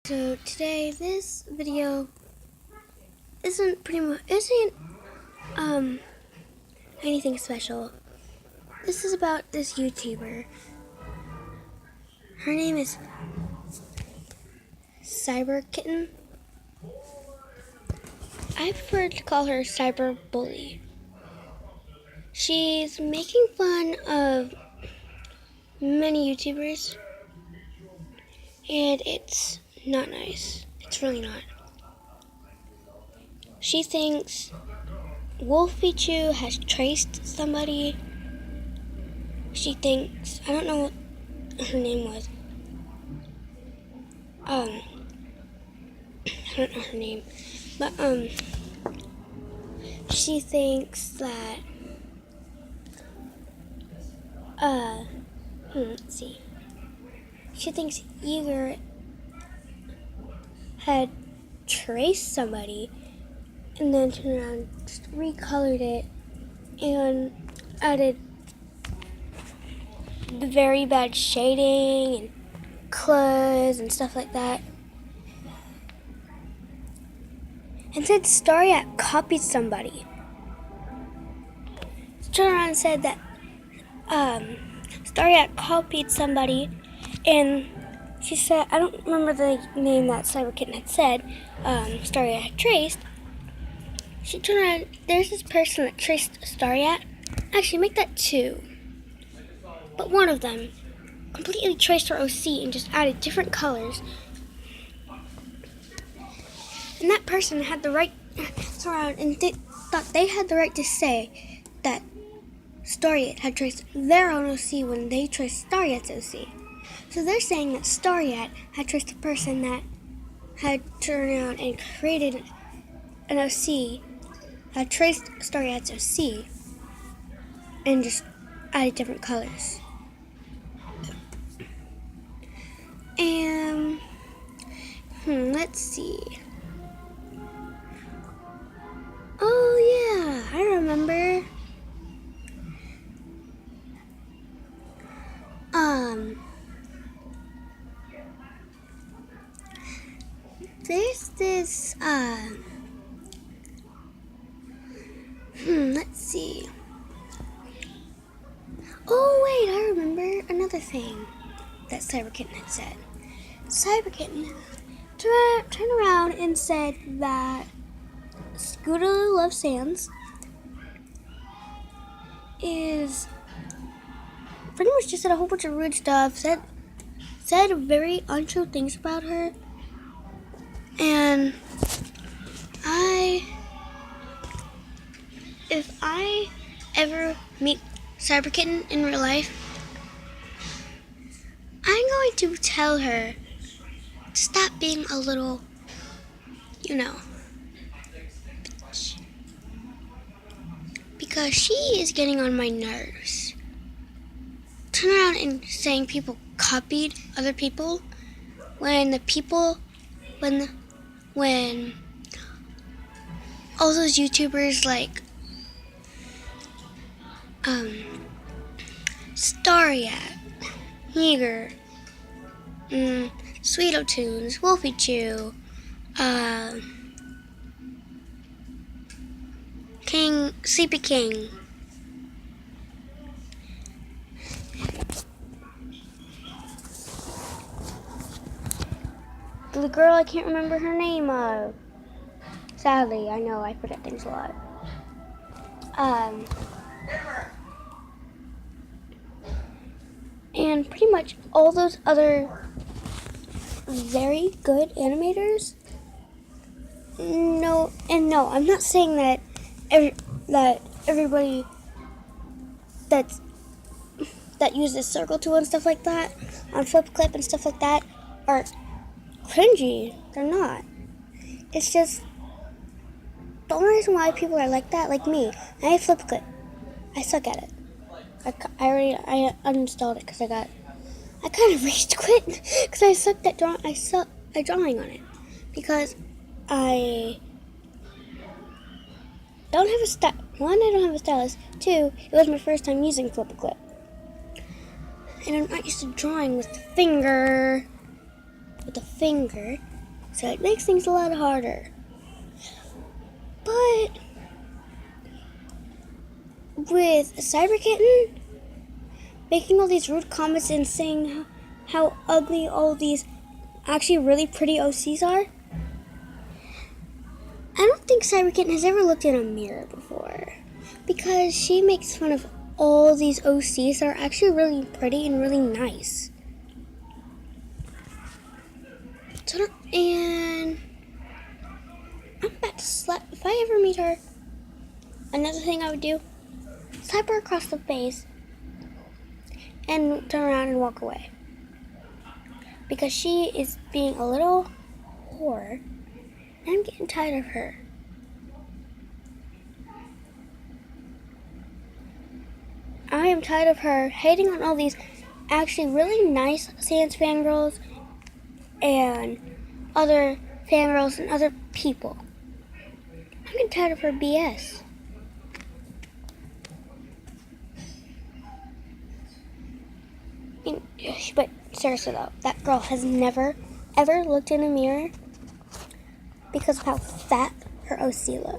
So today, this video isn't um anything special. This is about this YouTuber. Her name is kitten. I prefer to call her Cyber Bully. She's making fun of many YouTubers, and it's not nice. It's really not. She thinks Wolfie Chew has traced somebody. She thinks, I don't know what her name was. I don't know her name, but she thinks that let's see. She thinks Eager had traced somebody and then turned around, just recolored it, and added the very bad shading and colors and stuff like that. And said Starry copied somebody. She turned around and said that Starry copied somebody, and she said, I don't remember the name that Cyberkitten had said, Starry had traced. She turned around, there's this person that traced Starry. Actually, make that two. But one of them completely traced her OC and just added different colors. And that person had the right to around and thought they had the right to say that Starry had traced their own OC when they traced Starry's OC. So they're saying that Starry had traced a person that had turned around and created an OC, had traced Starry's OC, and just added different colors. And let's see. Oh yeah, I remember. There's this let's see. Oh wait, I remember another thing that Cyberkitten had said. Cyberkitten turned around and said that Scooter Love Sands is pretty much just said a whole bunch of rude stuff, said very untrue things about her, and if I ever meet Cyberkitten in real life, I'm going to tell her to stop being a little, bitch. Because she is getting on my nerves. Turn around and saying people copied other people when when all those YouTubers like Starry, Eager, Sweeto Tunes, Wolfie Chew, Sleepy King. The girl I can't remember her name of. Sadly, I know I forget things a lot. And pretty much all those other very good animators. No, I'm not saying that everybody that uses circle tool and stuff like that on flip clip and stuff like that are cringy. They're not. It's just the only reason why people are like that, like me. I have flip clip. I suck at it. I uninstalled it because I kind of rage quit because I sucked at drawing on it because I don't have I don't have a stylus. Two, it was my first time using flip clip, and I'm not used to drawing with the finger. with a finger, so it makes things a lot harder. But with Cyber Kitten making all these rude comments and saying how ugly all these actually really pretty OCs are, I don't think Cyber Kitten has ever looked in a mirror before, because she makes fun of all these OCs that are actually really pretty and really nice. And I'm about to slap. If I ever meet her, another thing I would do, slap her across the face and turn around and walk away. Because she is being a little whore, and I'm getting tired of her. I am tired of her hating on all these actually really nice Sans fangirls and other fangirls and other people. I'm getting tired of her BS. But seriously though, that girl has never, ever looked in a mirror because of how fat her OC looks.